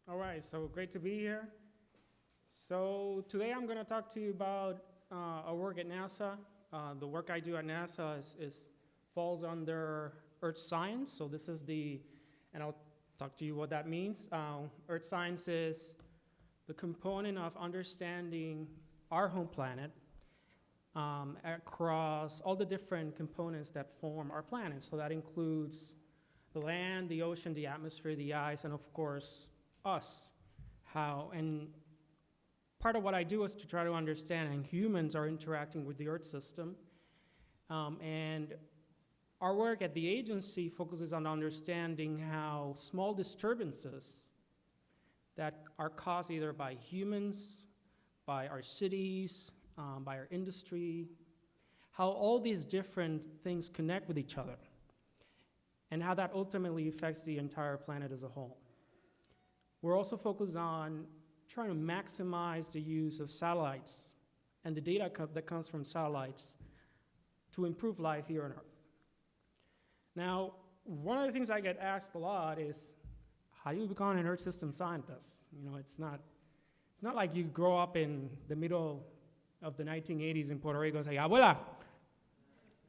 All right, so great to be here. So today I'm going to talk to you about our work at NASA. The work I do at NASA falls under Earth science. So this is and I'll talk to you what that means. Earth science is the component of understanding our home planet across all the different components that form our planet. So that includes the land, the ocean, the atmosphere, the ice, and of course, us. And part of what I do is to try to understand how humans are interacting with the Earth system. And our work at the agency focuses on understanding how small disturbances that are caused either by humans, by our cities, by our industry, how all these different things connect with each other, and how that ultimately affects the entire planet as a whole. We're also focused on trying to maximize the use of satellites and the data that comes from satellites to improve life here on Earth. Now, one of the things I get asked a lot is, how do you become an Earth system scientist? You know, it's not like you grow up in the middle of the 1980s in Puerto Rico and say, Abuela,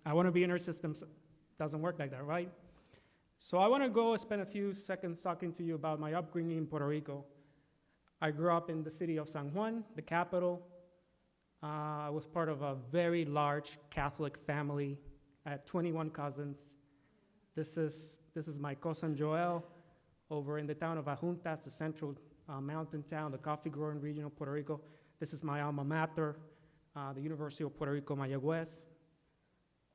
I want to be an Earth system. Doesn't work like that, right? So I want to go spend a few seconds talking to you about my upbringing in Puerto Rico. I grew up in the city of San Juan, the capital. I was part of a very large Catholic family. I had 21 cousins. This is my cousin Joel over in the town of Ajuntas, the central mountain town, the coffee-growing region of Puerto Rico. This is my alma mater, the University of Puerto Rico, Mayagüez.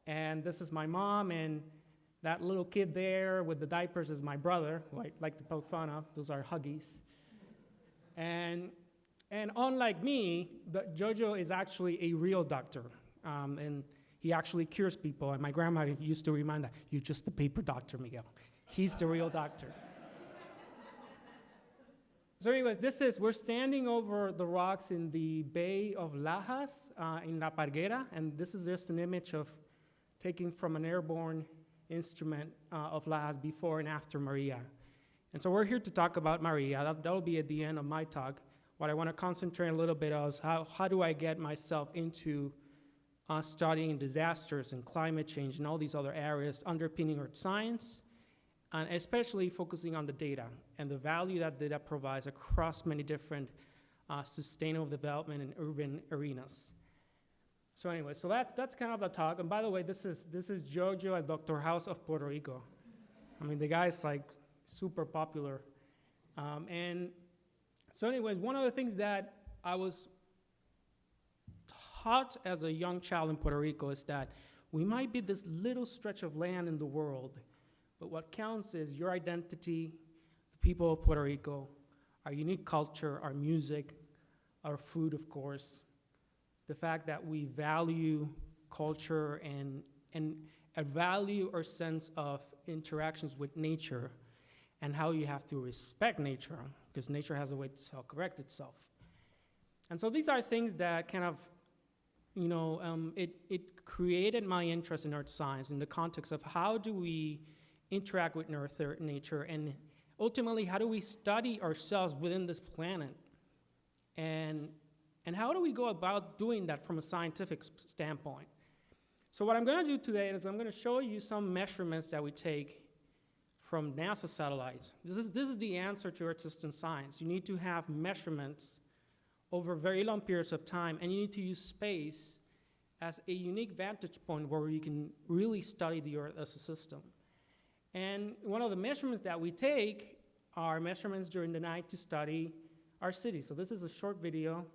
And this is my mom, and that little kid there with the diapers is my brother, who I like to poke fun of. Those are Huggies. And unlike me, Jojo is actually a real doctor. And he actually cures people. And my grandma used to remind that, you're just the paper doctor, Miguel. He's the real doctor. So anyways, we're standing over the rocks in the Bay of Lajas in La Parguera. And this is just an image of taken from an airborne instrument of Lajas before and after Maria. And so we're here to talk about Maria. That'll be at the end of my talk. What I want to concentrate a little bit on is how do I get myself into studying disasters and climate change and all these other areas underpinning Earth science, and especially focusing on the data and the value that data provides across many different sustainable development and urban arenas. So anyway, so that's kind of the talk. And by the way, this is Jojo at Dr. House of Puerto Rico. I mean, the guy's like super popular. And so anyways, one of the things that I was taught as a young child in Puerto Rico is that we might be this little stretch of land in the world, but what counts is your identity, the people of Puerto Rico, our unique culture, our music, our food, of course, the fact that we value culture and value our sense of interactions with nature, and how you have to respect nature, because nature has a way to self-correct itself. And so these are things that kind of, it created my interest in earth science in the context of how do we interact with nature, and ultimately, how do we study ourselves within this planet? And how do we go about doing that from a scientific standpoint? So what I'm going to do today is I'm going to show you some measurements that we take from NASA satellites. This is the answer to Earth system science. You need to have measurements over very long periods of time, and you need to use space as a unique vantage point where you can really study the Earth as a system. And one of the measurements that we take are measurements during the night to study our city. So this is a short video.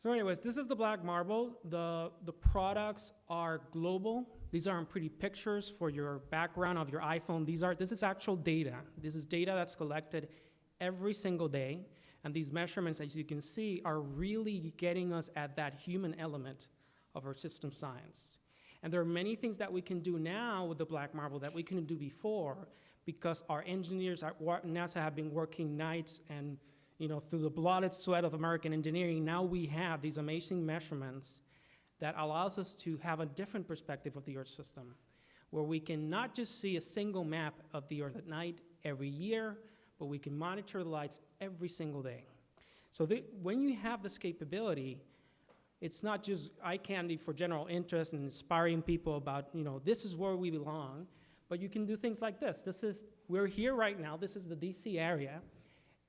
So anyways, this is the black marble. The products are global. These aren't pretty pictures for your background of your iPhone. This is actual data. This is data that's collected every single day. And these measurements, as you can see, are really getting us at that human element of our system science. And there are many things that we can do now with the black marble that we couldn't do before, because our engineers at NASA have been working nights and through the blood sweat of American engineering. Now we have these amazing measurements that allows us to have a different perspective of the Earth system, where we can not just see a single map of the Earth at night every year, but we can monitor the lights every single day. So when you have this capability, it's not just eye candy for general interest and inspiring people about, this is where we belong, but you can do things like this. We're here right now. This is the DC area.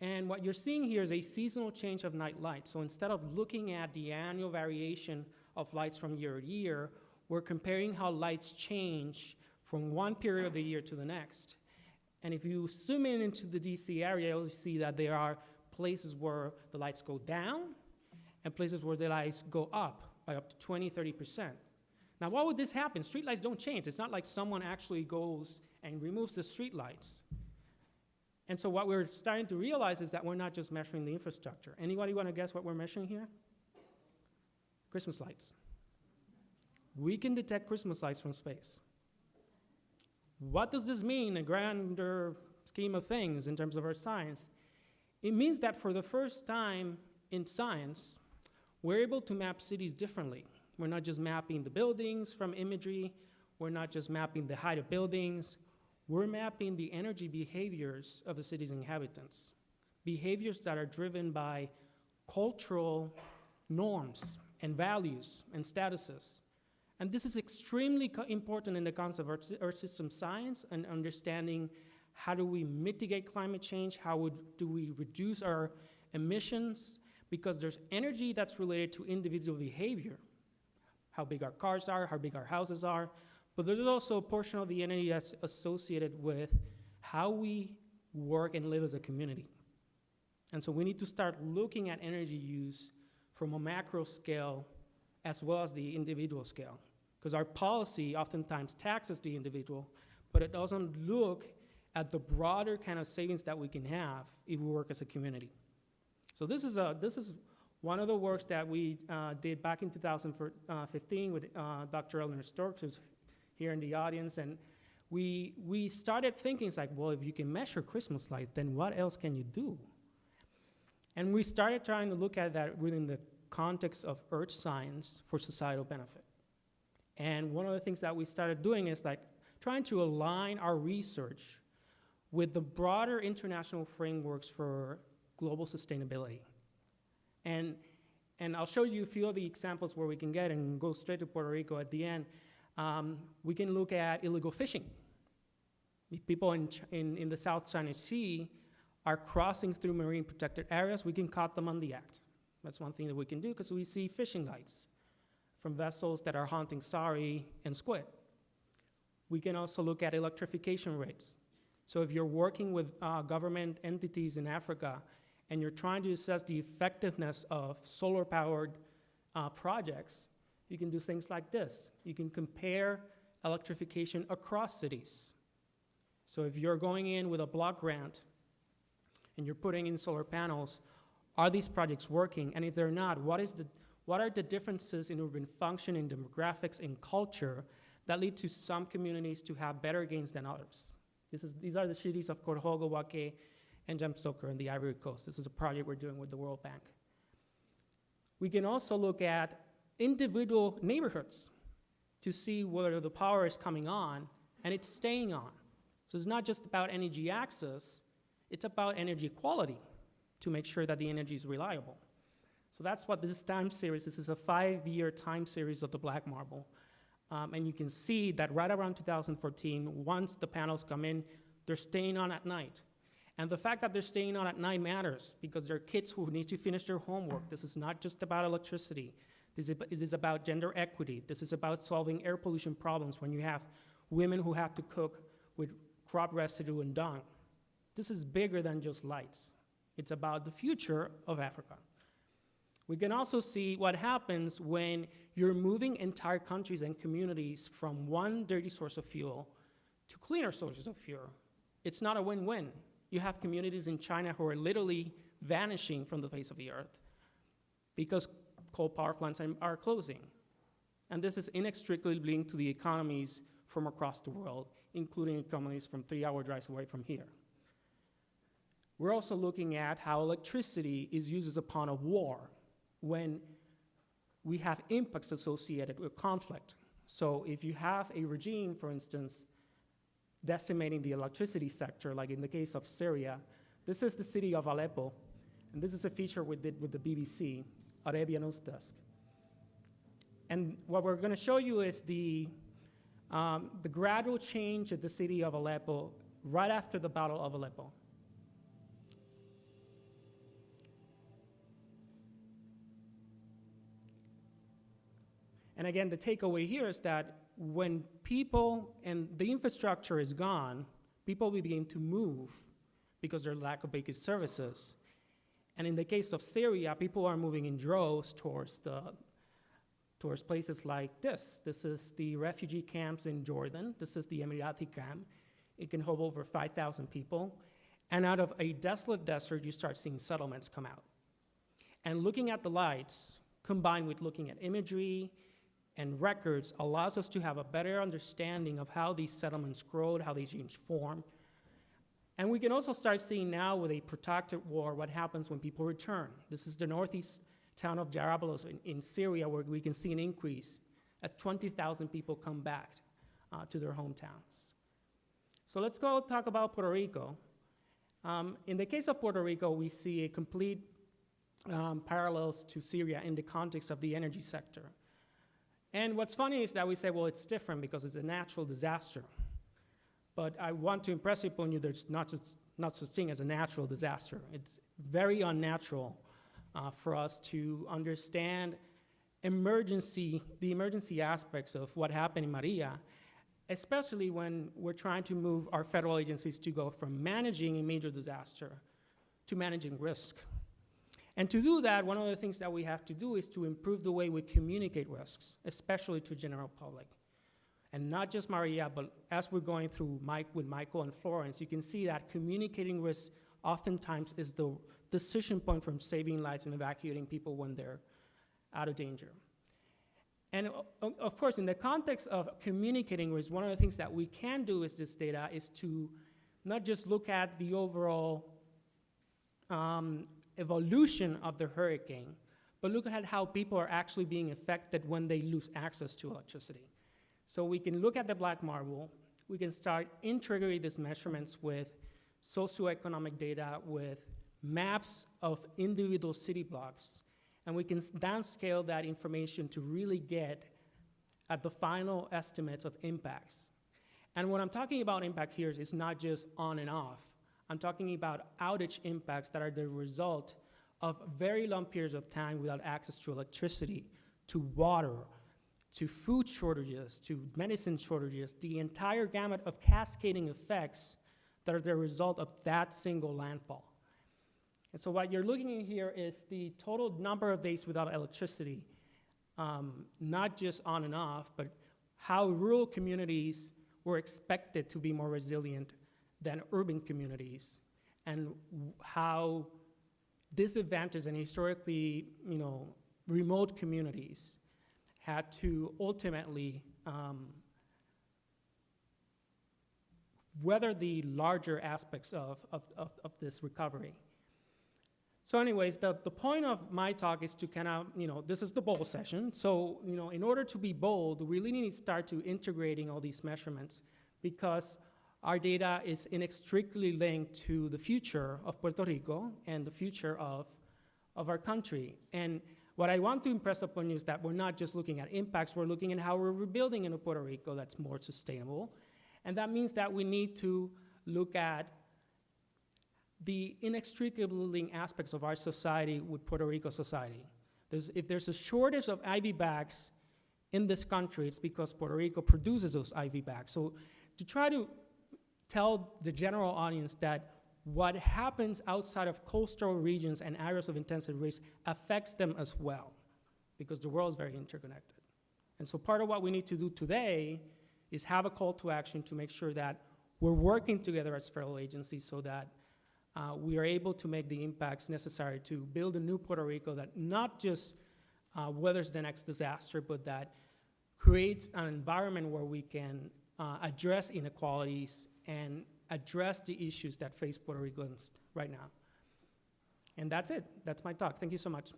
And what you're seeing here is a seasonal change of night light. So instead of looking at the annual variation of lights from year to year, we're comparing how lights change from one period of the year to the next. And if you zoom in into the DC area, you'll see that there are places where the lights go down and places where the lights go up by up to 20, 30%. Now, why would this happen? Street lights don't change. It's not like someone actually goes and removes the street lights. And so what we're starting to realize is that we're not just measuring the infrastructure. Anybody want to guess what we're measuring here? Christmas lights. We can detect Christmas lights from space. What does this mean in a grander scheme of things in terms of our science? It means that for the first time in science, we're able to map cities differently. We're not just mapping the buildings from imagery. We're not just mapping the height of buildings. We're mapping the energy behaviors of the city's inhabitants, behaviors that are driven by cultural norms and values and statuses. And this is extremely important in the concept of Earth system science and understanding how do we mitigate climate change, do we reduce our emissions, because there's energy that's related to individual behavior, how big our cars are, how big our houses are, but there's also a portion of the energy that's associated with how we work and live as a community. And so we need to start looking at energy use from a macro scale as well as the individual scale. Because our policy oftentimes taxes the individual, but it doesn't look at the broader kind of savings that we can have if we work as a community. So this is one of the works that we did back in 2015 with Dr. Eleanor Storks, who's here in the audience, and we started thinking, it's like, well, if you can measure Christmas lights, then what else can you do? And we started trying to look at that within the context of earth science for societal benefit. And one of the things that we started doing is like trying to align our research with the broader international frameworks for global sustainability. And I'll show you a few of the examples where we can get and go straight to Puerto Rico at the end. We can look at illegal fishing. If people in the South China Sea are crossing through marine protected areas, we can cut them on the act. That's one thing that we can do because we see fishing lights from vessels that are hunting sari and squid. We can also look at electrification rates. So if you're working with government entities in Africa and you're trying to assess the effectiveness of solar-powered projects, you can do things like this. You can compare electrification across cities. So if you're going in with a block grant and you're putting in solar panels, are these projects working? And if they're not, what are the differences in urban function, in demographics, in culture that lead to some communities to have better gains than others? These are the cities of Corhogo, Wake, and Jamsoker in the Ivory Coast. This is a project we're doing with the World Bank. We can also look at individual neighborhoods to see whether the power is coming on and it's staying on. So it's not just about energy access, it's about energy quality to make sure that the energy is reliable. So that's what this time series, this is a 5-year time series of the black marble. And you can see that right around 2014, once the panels come in, they're staying on at night. And the fact that they're staying on at night matters because there are kids who need to finish their homework. This is not just about electricity. This is about gender equity. This is about solving air pollution problems when you have women who have to cook with crop residue and dung. This is bigger than just lights. It's about the future of Africa. We can also see what happens when you're moving entire countries and communities from one dirty source of fuel to cleaner sources of fuel. It's not a win-win. You have communities in China who are literally vanishing from the face of the earth because coal power plants are closing. And this is inextricably linked to the economies from across the world, including economies from 3-hour drives away from here. We're also looking at how electricity is used as a pawn of war when we have impacts associated with conflict. So if you have a regime, for instance, decimating the electricity sector, like in the case of Syria, this is the city of Aleppo, and this is a feature we did with the BBC, Arabia News Desk. And what we're going to show you is the gradual change of the city of Aleppo right after the Battle of Aleppo. And again, the takeaway here is that when people and the infrastructure is gone, people will begin to move because there's lack of basic services. And in the case of Syria, people are moving in droves towards places like this. This is the refugee camps in Jordan. This is the Emirati camp. It can hold over 5,000 people. And out of a desolate desert, you start seeing settlements come out. And looking at the lights, combined with looking at imagery and records, allows us to have a better understanding of how these settlements growed, how they change form. And we can also start seeing now with a protracted war what happens when people return. This is the northeast town of Jarablus in Syria, where we can see an increase as 20,000 people come back to their hometowns. So let's go talk about Puerto Rico. In the case of Puerto Rico, we see a complete parallels to Syria in the context of the energy sector. And what's funny is that we say, well, it's different because it's a natural disaster. But I want to impress upon you there's not such thing as a natural disaster. It's very unnatural for us to understand the emergency aspects of what happened in Maria, especially when we're trying to move our federal agencies to go from managing a major disaster to managing risk. And to do that, one of the things that we have to do is to improve the way we communicate risks, especially to general public. And not just Maria, but as we're going through with Michael and Florence, you can see that communicating risks oftentimes is the decision point from saving lives and evacuating people when they're out of danger. And of course, in the context of communicating risk, one of the things that we can do with this data is to not just look at the overall evolution of the hurricane, but look at how people are actually being affected when they lose access to electricity. So we can look at the black marble, we can start integrating these measurements with socioeconomic data, with maps of individual city blocks, and we can downscale that information to really get at the final estimates of impacts. And when I'm talking about impact here, it's not just on and off. I'm talking about outage impacts that are the result of very long periods of time without access to electricity, to water, to food shortages, to medicine shortages, the entire gamut of cascading effects that are the result of that single landfall. And so what you're looking at here is the total number of days without electricity, not just on and off, but how rural communities were expected to be more resilient than urban communities, and how disadvantaged and historically, remote communities had to ultimately weather the larger aspects of this recovery. So anyways, the point of my talk is to kind of, this is the bold session. So, in order to be bold, we really need to start to integrating all these measurements, because our data is inextricably linked to the future of Puerto Rico and the future of our country. And what I want to impress upon you is that we're not just looking at impacts, we're looking at how we're rebuilding in a Puerto Rico that's more sustainable. And that means that we need to look at the inextricably linked aspects of our society with Puerto Rico society. If there's a shortage of IV bags in this country, it's because Puerto Rico produces those IV bags. So to try to tell the general audience that what happens outside of coastal regions and areas of intensive risk affects them as well, because the world is very interconnected. And so part of what we need to do today is have a call to action to make sure that we're working together as federal agencies so that we are able to make the impacts necessary to build a new Puerto Rico that not just weathers the next disaster, but that creates an environment where we can address inequalities and address the issues that face Puerto Ricans right now. And that's it. That's my talk. Thank you so much.